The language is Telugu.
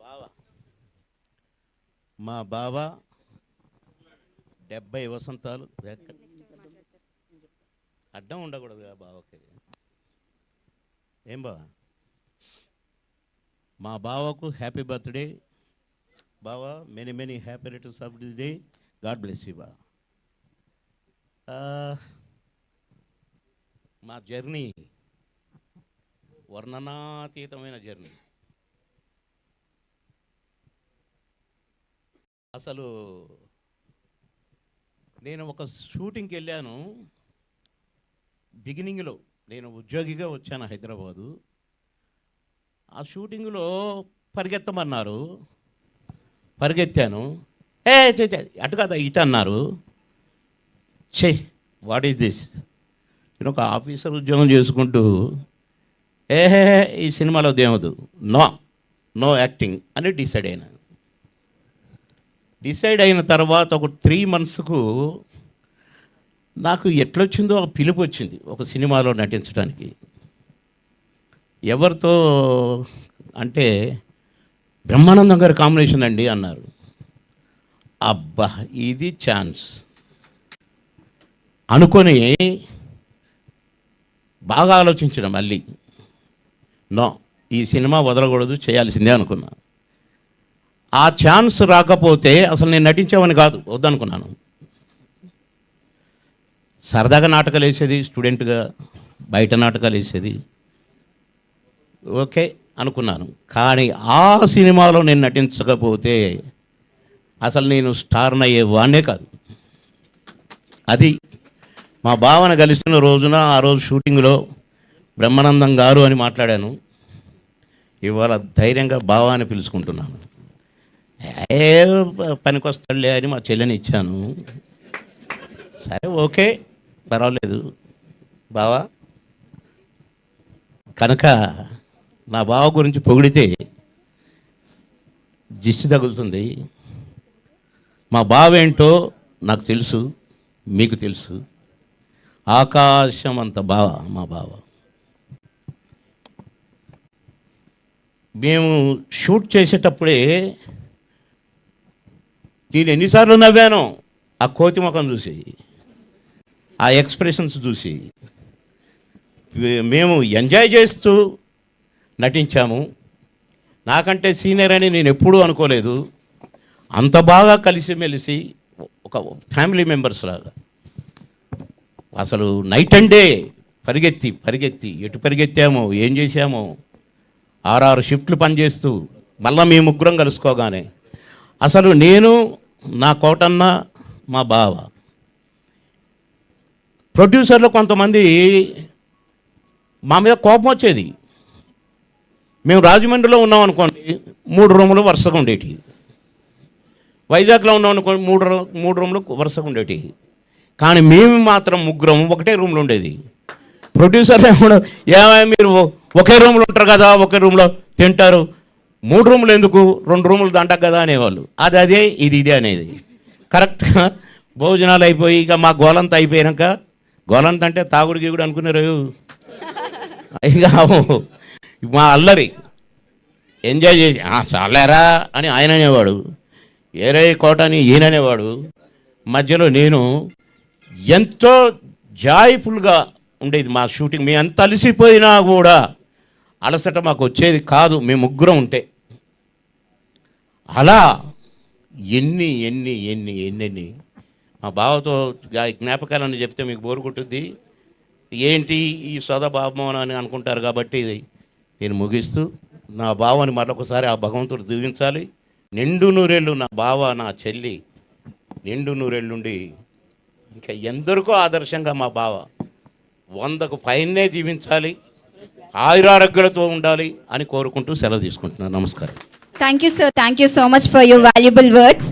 బావ మా బావ 70 వసంతాలు అడ్డం ఉండకూడదు బావకి. ఏం బావ, మా బావకు హ్యాపీ బర్త్డే బావ. Many many happy returns of the day. God bless you బా. మా జర్నీ వర్ణనాతీతమైన జర్నీ. అసలు నేను ఒక షూటింగ్కి వెళ్ళాను. బిగినింగ్లో నేను ఉద్యోగిగా వచ్చాను హైదరాబాదు. ఆ షూటింగ్లో పరిగెత్తమన్నారు, పరిగెత్తాను. అటు కదా ఇటు అన్నారు. What is this? నేను ఒక ఆఫీసర్ ఉద్యోగం చేసుకుంటూ ఈ సినిమాలో దేవదు, నో యాక్టింగ్ అని డిసైడ్ అయిన తర్వాత ఒక 3 monthsకు నాకు ఎట్లొచ్చిందో ఒక పిలుపు వచ్చింది ఒక సినిమాలో నటించడానికి. ఎవరితో అంటే బ్రహ్మానందం గారి కాంబినేషన్ అండి అన్నారు. అబ్బా ఇది ఛాన్స్ అనుకొని బాగా ఆలోచించడం. మళ్ళీ ఈ సినిమా వదలకూడదు, చేయాల్సిందే అనుకున్నా. ఆ ఛాన్స్ రాకపోతే అసలు నేను నటించేవాని కాదు, వద్దనుకున్నాను. సరదాగా నాటకాలు వేసేది, స్టూడెంట్గా బయట నాటకాలు వేసేది, ఓకే అనుకున్నాను. కానీ ఆ సినిమాలో నేను నటించకపోతే అసలు నేను స్టార్ని అయ్యేవాడినే కాదు. అది మా భావన కలిసిన రోజున, ఆ రోజు షూటింగ్లో బ్రహ్మానందం గారు అని మాట్లాడాను. ఇవాళ ధైర్యంగా బావ అని పిలుచుకుంటున్నాను. పనికొస్తాడులే అని మా చెల్లెని ఇచ్చాను. సరే ఓకే పర్వాలేదు బావా. కనుక నా బావ గురించి పొగిడితే దిష్టి తగులుతుంది. మా బావ ఏంటో నాకు తెలుసు, మీకు తెలుసు. ఆకాశం అంత బావ మా బావ. మేము షూట్ చేసేటప్పుడే నేను ఎన్నిసార్లు నవ్వాను ఆ కోతి ముఖం చూసి, ఆ ఎక్స్ప్రెషన్స్ చూసి. మేము ఎంజాయ్ చేస్తూ నటించాము. నాకంటే సీనియర్ అని నేను ఎప్పుడూ అనుకోలేదు. అంత బాగా కలిసిమెలిసి ఒక ఫ్యామిలీ మెంబర్స్ లాగా. అసలు నైట్ అండ్ డే పరిగెత్తి ఎటు పరిగెత్తామో, ఏం చేశామో, 6 షిఫ్ట్లు పనిచేస్తూ మళ్ళీ మేము ముగ్గురం కలుసుకోగానే అసలు నేను, నా కోటన్న, మా బావ. ప్రొడ్యూసర్లు కొంతమంది మా మీద కోపం వచ్చేది. మేము రాజమండ్రిలో ఉన్నాం అనుకోండి, 3 రూములు వరుసగా ఉండేవి. వైజాగ్లో ఉన్నాం అనుకోండి, 3 రూములు వరుసగా ఉండేవి. కానీ మేము మాత్రం ముగ్గురం ఒకటే రూమ్లో ఉండేది. ప్రొడ్యూసర్లు ఏమైనా మీరు ఒకే రూమ్లో ఉంటారు కదా, ఒకే రూమ్లో తింటారు, 3 రూములు ఎందుకు, 2 రూములు దంటకు కదా అనేవాళ్ళు. అదే ఇది అనేది. కరెక్ట్గా భోజనాలు అయిపోయి ఇక మా గోలంతా అయిపోయాక, గోలంత అంటే తాగుడు గీగుడు అనుకున్నారు. ఇక మా అల్లరి ఎంజాయ్ చేసి చాలేరా అని ఆయన అనేవాడు, ఏరే కోట అని ఈయన అనేవాడు. మధ్యలో నేను ఎంతో జాయ్ఫుల్గా ఉండేది మా షూటింగ్. మేము ఎంత అలసిపోయినా కూడా అలసట మాకు వచ్చేది కాదు, మేము ముగ్గురం ఉంటే. అలా ఎన్ని మా బావతో జ్ఞాపకాలని చెప్తే మీకు బోరు కొట్టుద్ది. ఏంటి ఈ సోదబాబమోహన్ అని అనుకుంటారు. కాబట్టి నేను ముగిస్తూ నా బావని మరొకసారి ఆ భగవంతుడు దీవించాలి. నిండు నూరేళ్ళు నా బావ, నా చెల్లి నిండు నూరేళ్ళుండి ఇంకా ఎందరికో ఆదర్శంగా మా బావ 100కు పైనే జీవించాలి, ఆయురారోగ్యాలతో ఉండాలి అని కోరుకుంటూ సెలవు తీసుకుంటున్నాను. నమస్కారం. Thank you, sir. Thank you so much for your valuable words.